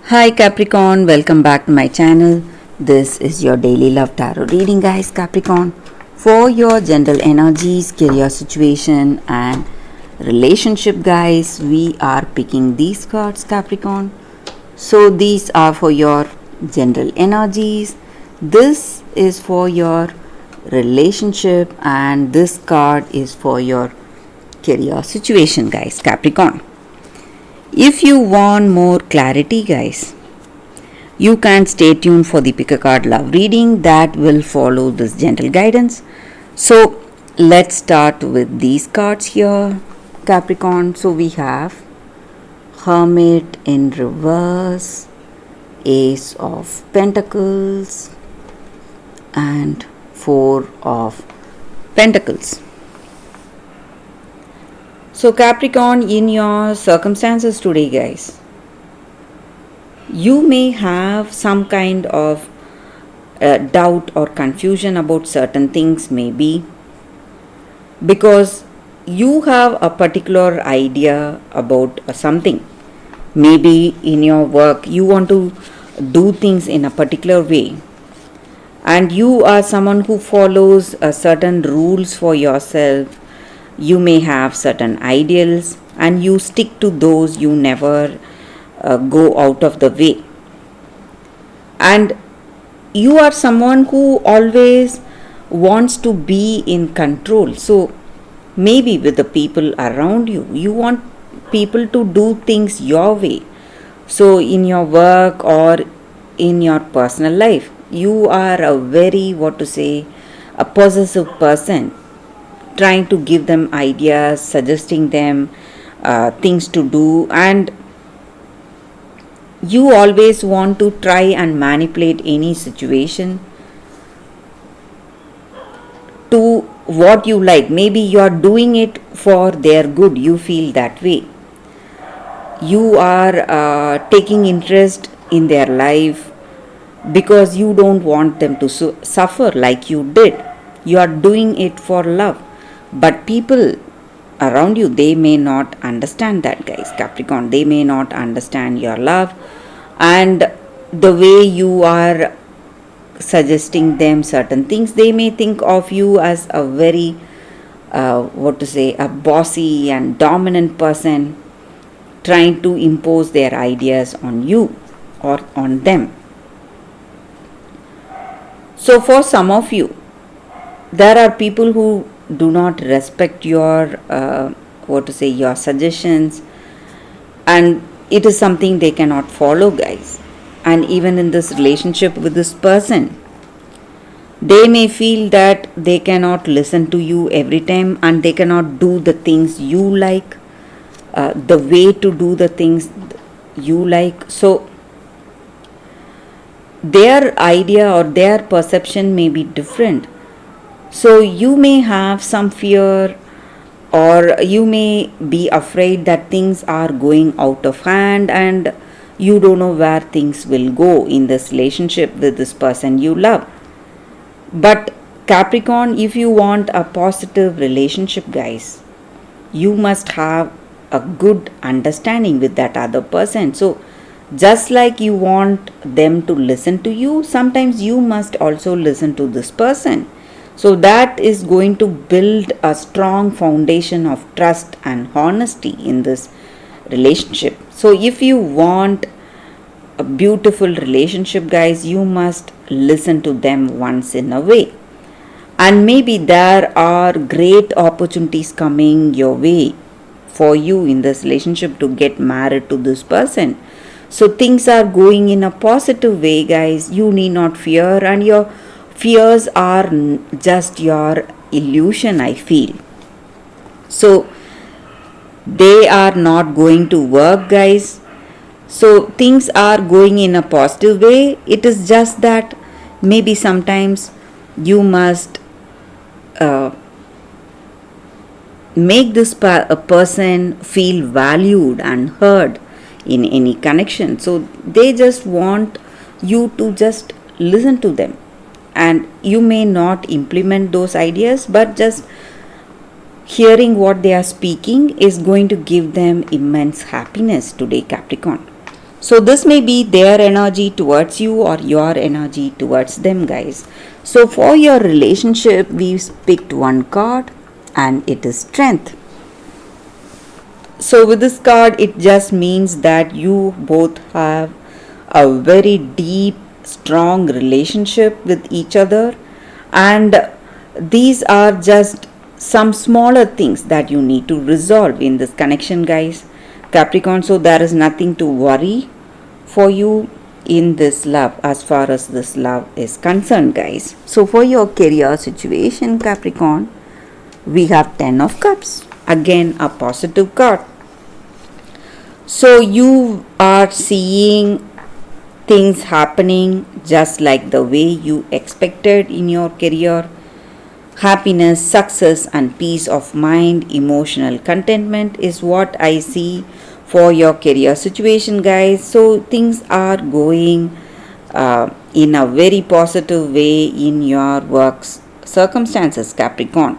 Hi Capricorn, welcome back to my channel. This is your daily love tarot reading, guys. Capricorn, for your general energies, career situation, and relationship, guys, we are picking these cards, Capricorn. So, these are for your general energies. This is for your relationship, and this card is for your career situation, guys. Capricorn. If you want more clarity, guys, you can stay tuned for the pick a card love reading that will follow this gentle guidance. So, let's start with these cards here, Capricorn. So, we have Hermit in reverse, Ace of Pentacles, and Four of Pentacles. So, Capricorn, in your circumstances today, guys, you may have some kind of doubt or confusion about certain things, maybe because you have a particular idea about something. Maybe in your work, you want to do things in a particular way, and you are someone who follows certain rules for yourself. You may have certain ideals and you stick to those, you never go out of the way. And you are someone who always wants to be in control. So, maybe with the people around you, you want people to do things your way. So, in your work or in your personal life, you are a very, a possessive person, trying to give them ideas, suggesting them things to do, and you always want to try and manipulate any situation to what you like. Maybe you are doing it for their good, you feel that way. You are taking interest in their life because you don't want them to suffer like you did. You are doing it for love. But people around you, they may not understand that, guys. Capricorn, they may not understand your love and the way you are suggesting them certain things. They may think of you as a very a bossy and dominant person, trying to impose their ideas on you or on them. So for some of you, there are people who do not respect your your suggestions, and it is something they cannot follow, guys. And even in this relationship with this person, they may feel that they cannot listen to you every time, and they cannot do the things you like, the way to do the things you like. So their idea or their perception may be different. So you may have some fear, or you may be afraid that things are going out of hand and you don't know where things will go in this relationship with this person you love. But Capricorn, if you want a positive relationship, guys, you must have a good understanding with that other person. So just like you want them to listen to you, sometimes you must also listen to this person. So that is going to build a strong foundation of trust and honesty in this relationship. So if you want a beautiful relationship, guys, you must listen to them once in a way. And maybe there are great opportunities coming your way for you in this relationship to get married to this person. So things are going in a positive way, guys. You need not fear, and your fears are just your illusion, I feel. So they are not going to work, guys. So things are going in a positive way. It is just that maybe sometimes you must make this person feel valued and heard in any connection. So they just want you to just listen to them, and you may not implement those ideas, but just hearing what they are speaking is going to give them immense happiness today, Capricorn. So this may be their energy towards you or your energy towards them, guys. So for your relationship, we've picked one card and it is strength. So with this card, it just means that you both have a very deep, strong relationship with each other, and these are just some smaller things that you need to resolve in this connection, guys. Capricorn, so there is nothing to worry for you in this love as far as this love is concerned, guys. So for your career situation, Capricorn, we have 10 of cups, again a positive card. So you are seeing things happening just like the way you expected in your career. Happiness, success, and peace of mind, emotional contentment is what I see for your career situation, guys. So things are going in a very positive way in your works circumstances, Capricorn.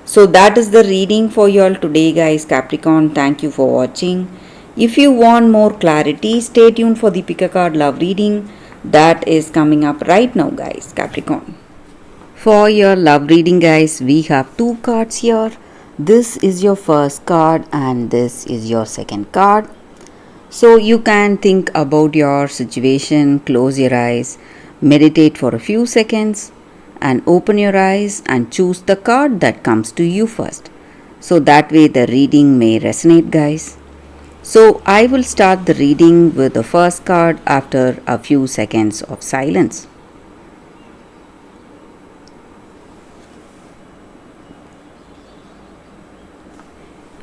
So that is the reading for you all today, guys. Capricorn, thank you for watching. If you want more clarity, stay tuned for the pick a card love reading that is coming up right now, guys. Capricorn. For your love reading, guys, we have two cards here. This is your first card and this is your second card. So you can think about your situation, close your eyes, meditate for a few seconds, and open your eyes and choose the card that comes to you first. So that way the reading may resonate, guys. So I will start the reading with the first card after a few seconds of silence.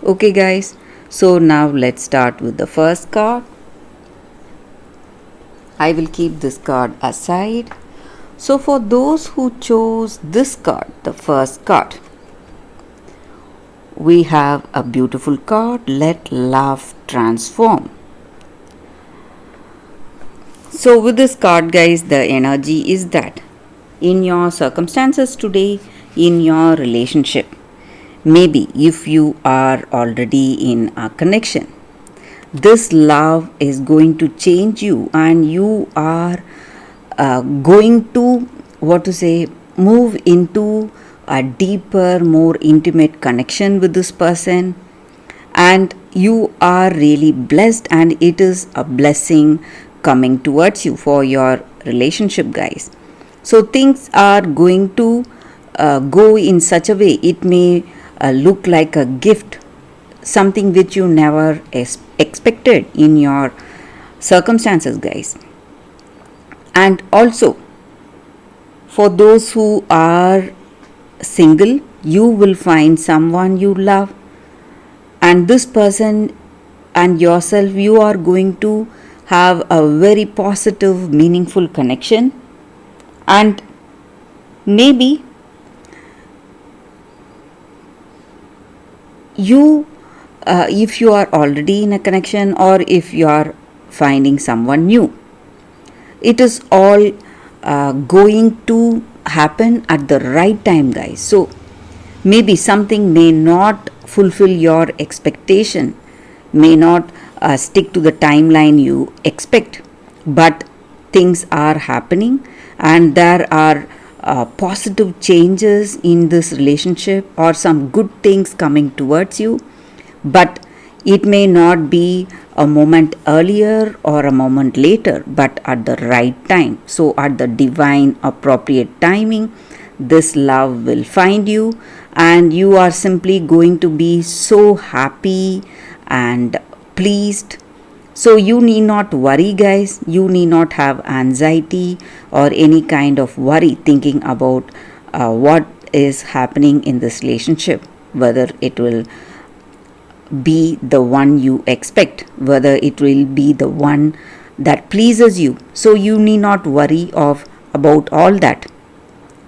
Okay, guys, so now let's start with the first card. I will keep this card aside. So for those who chose this card, the first card, we have a beautiful card, let love transform. So with this card, guys, the energy is that in your circumstances today, in your relationship, maybe if you are already in a connection, this love is going to change you and you are going to move into a deeper, more intimate connection with this person, and you are really blessed and it is a blessing coming towards you for your relationship, guys. So things are going to go in such a way, it may look like a gift, something which you never expected in your circumstances, guys. And also for those who are single, you will find someone you love, and this person and yourself, you are going to have a very positive, meaningful connection. And maybe you if you are already in a connection or if you are finding someone new, it is all going to happen at the right time, guys. So maybe something may not fulfill your expectation, may not stick to the timeline you expect, but things are happening and there are positive changes in this relationship or some good things coming towards you, but it may not be a moment earlier or a moment later, but at the right time. So at the divine appropriate timing, this love will find you and you are simply going to be so happy and pleased. So you need not worry, guys. You need not have anxiety or any kind of worry thinking about what is happening in this relationship, whether it will be the one you expect, whether it will be the one that pleases you. So you need not worry about all that.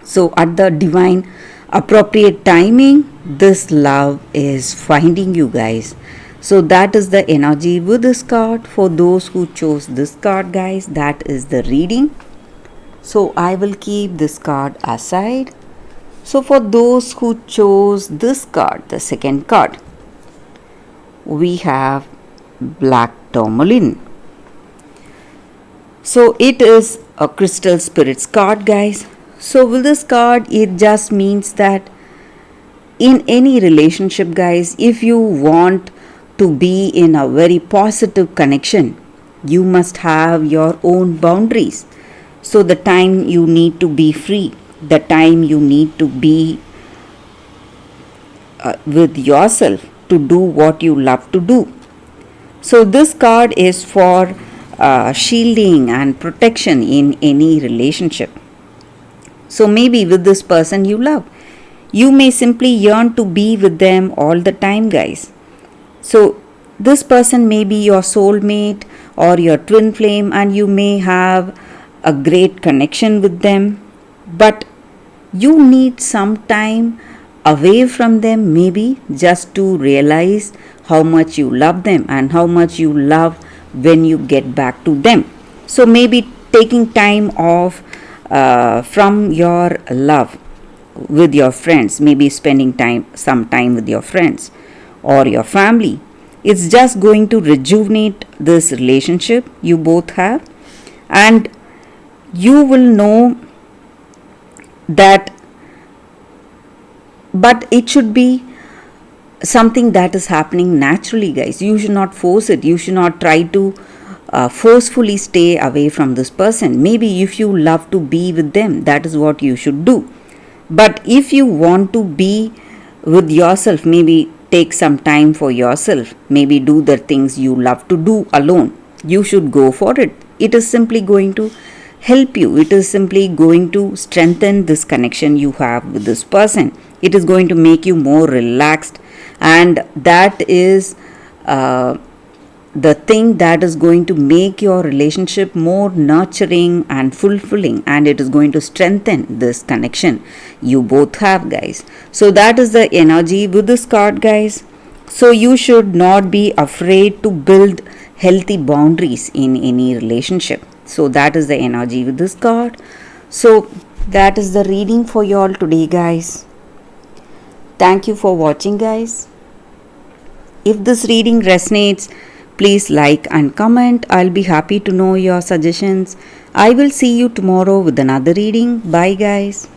So at the divine appropriate timing, this love is finding you, guys. So that is the energy with this card. For those who chose this card, guys, that is the reading. So I will keep this card aside. So for those who chose this card, the second card, we have Black Tourmaline. So it is a crystal spirits card, guys. So with this card, it just means that in any relationship, guys, if you want to be in a very positive connection, you must have your own boundaries. So the time you need to be free, the time you need to be with yourself to do what you love to do. So this card is for shielding and protection in any relationship. So maybe with this person you love, you may simply yearn to be with them all the time, guys. So this person may be your soulmate or your twin flame, and you may have a great connection with them, but you need some time away from them, maybe just to realize how much you love them and how much you love when you get back to them. So maybe taking time off from your love with your friends, maybe spending some time with your friends or your family, it's just going to rejuvenate this relationship you both have, and you will know that. But it should be something that is happening naturally, guys. You should not force it. You should not try to forcefully stay away from this person. Maybe if you love to be with them, that is what you should do. But if you want to be with yourself, maybe take some time for yourself, maybe do the things you love to do alone, you should go for it. It is simply going to help you. It is simply going to strengthen this connection you have with this person. It is going to make you more relaxed, and that is the thing that is going to make your relationship more nurturing and fulfilling, and it is going to strengthen this connection you both have, guys. So that is the energy with this card, guys. So you should not be afraid to build healthy boundaries in any relationship. So that is the energy with this card. So that is the reading for you all today, guys. Thank you for watching, guys. If this reading resonates, please like and comment. I'll be happy to know your suggestions. I will see you tomorrow with another reading. Bye, guys.